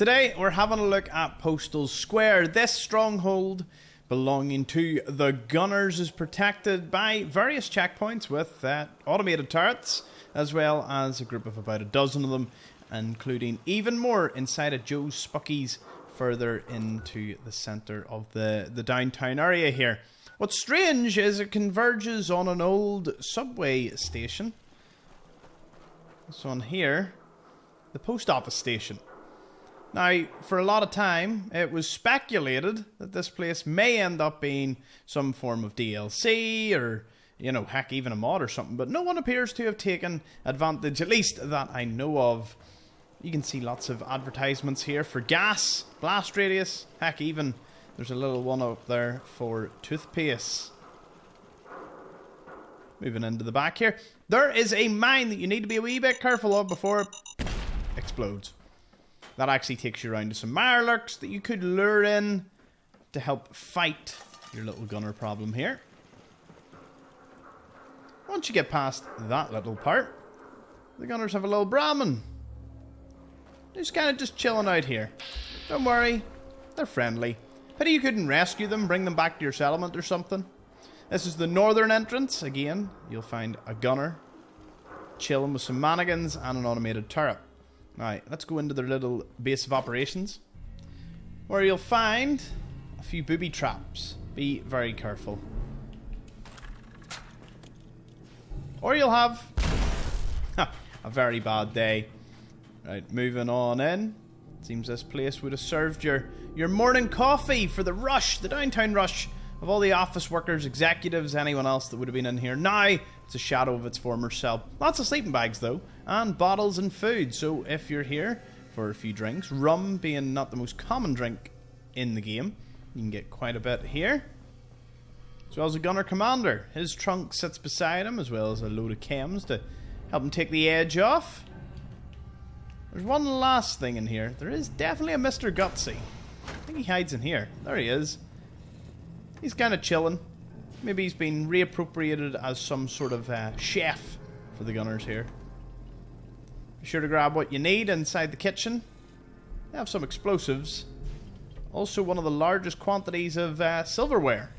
Today we're having a look at Postal Square. This stronghold belonging to the Gunners is protected by various checkpoints with automated turrets, as well as a group of about a dozen of them, including even more inside of Joe's Spuckies further into the centre of the downtown area here. What's strange is it converges on an old subway station. This one here, the post office station. Now, for a lot of time, it was speculated that this place may end up being some form of DLC or, heck, even a mod or something, but no one appears to have taken advantage, at least that I know of. You can see lots of advertisements here for gas, blast radius, heck, even there's a little one up there for toothpaste. Moving into the back here, there is a mine that you need to be a wee bit careful of before it explodes. That actually takes you around to some mirelurks that you could lure in to help fight your little gunner problem here. Once you get past that little part, the gunners have a little Brahmin. They're just kind of just chilling out here. Don't worry, they're friendly. Pity you couldn't rescue them, bring them back to your settlement or something. This is the northern entrance. Again, you'll find a gunner chilling with some mannequins and an automated turret. Alright, let's go into their little base of operations, where you'll find a few booby traps. Be very careful, or you'll have a very bad day. Right, moving on in. Seems this place would have served your morning coffee for the rush, the downtown rush of all the office workers, executives, anyone else that would have been in here. Now, it's a shadow of its former self. Lots of sleeping bags, though, and bottles and food. So if you're here for a few drinks, rum being not the most common drink in the game, you can get quite a bit here. As well as a gunner commander. His trunk sits beside him, as well as a load of chems to help him take the edge off. There's one last thing in here. There is definitely a Mr. Gutsy. I think he hides in here. There he is. He's kind of chilling. Maybe he's been reappropriated as some sort of chef for the gunners here. Be sure to grab what you need inside the kitchen. They have some explosives. Also one of the largest quantities of silverware.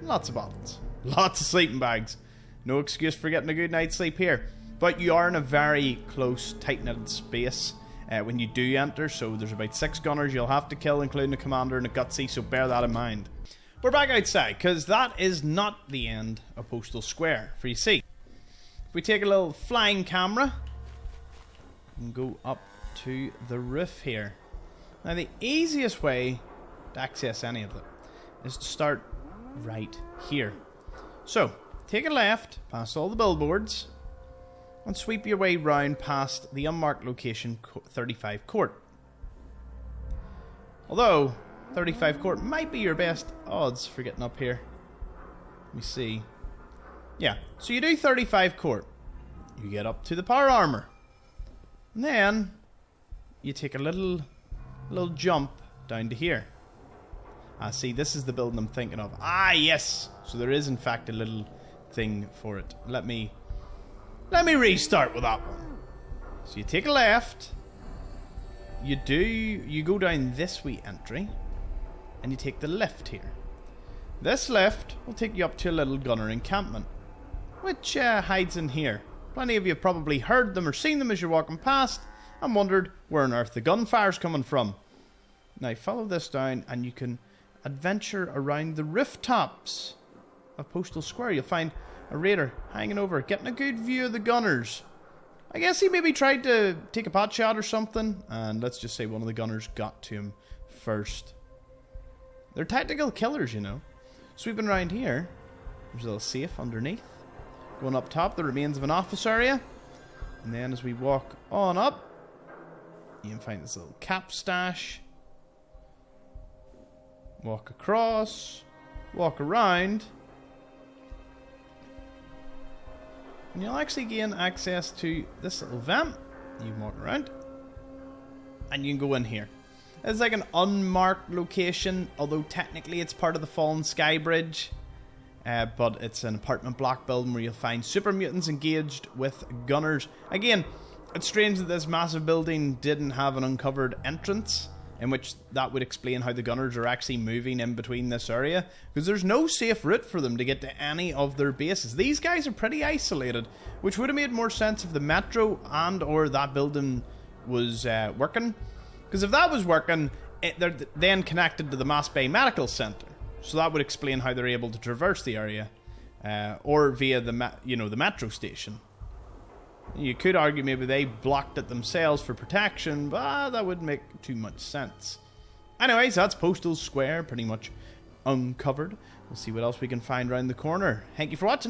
Lots of bottles. Lots of sleeping bags. No excuse for getting a good night's sleep here. But you are in a very close, tight-knitted space when you do enter, so there's about 6 gunners you'll have to kill, including a commander and a gutsy, so bear that in mind. We're back outside, because that is not the end of Postal Square. For you see, if we take a little flying camera and go up to the roof here. Now, the easiest way to access any of it is to start right here. So, take a left, past all the billboards, and sweep your way round past the unmarked location 35 Court. Although 35 Court might be your best odds for getting up here. Let me see. Yeah, so you do 35 Court. You get up to the power armor. And then you take a little jump down to here. See, this is the building I'm thinking of. Ah, yes. So there is in fact a little thing for it. Let me restart with that one. So you take a left, you go down this wee entry, and you take the left here. This left will take you up to a little gunner encampment, which hides in here. Plenty of you have probably heard them or seen them as you're walking past, and wondered where on earth the gunfire's coming from. Now follow this down, and you can adventure around the rooftops of Postal Square. You'll find a raider hanging over, getting a good view of the gunners. I guess he maybe tried to take a pot shot or something, and let's just say one of the gunners got to him first. They're tactical killers, you know. Sweeping around here, there's a little safe underneath. Going up top, the remains of an office area. And then as we walk on up, you can find this little cap stash. Walk across, walk around, and you'll actually gain access to this little vent. You can walk around, and you can go in here. It's like an unmarked location, although technically it's part of the Fallen Sky Bridge. But it's an apartment block building where you'll find super mutants engaged with gunners. Again, It's strange that this massive building didn't have an uncovered entrance, in which that would explain how the gunners are actually moving in between this area, because there's no safe route for them to get to any of their bases. These guys are pretty isolated, which would have made more sense if the metro and or that building was working. Because if that was working, they're then connected to the Mass Bay Medical Center, so that would explain how they're able to traverse the area, or via the metro station. You could argue maybe they blocked it themselves for protection, but that wouldn't make too much sense. Anyways, that's Postal Square pretty much uncovered. We'll see what else we can find around the corner. Thank you for watching.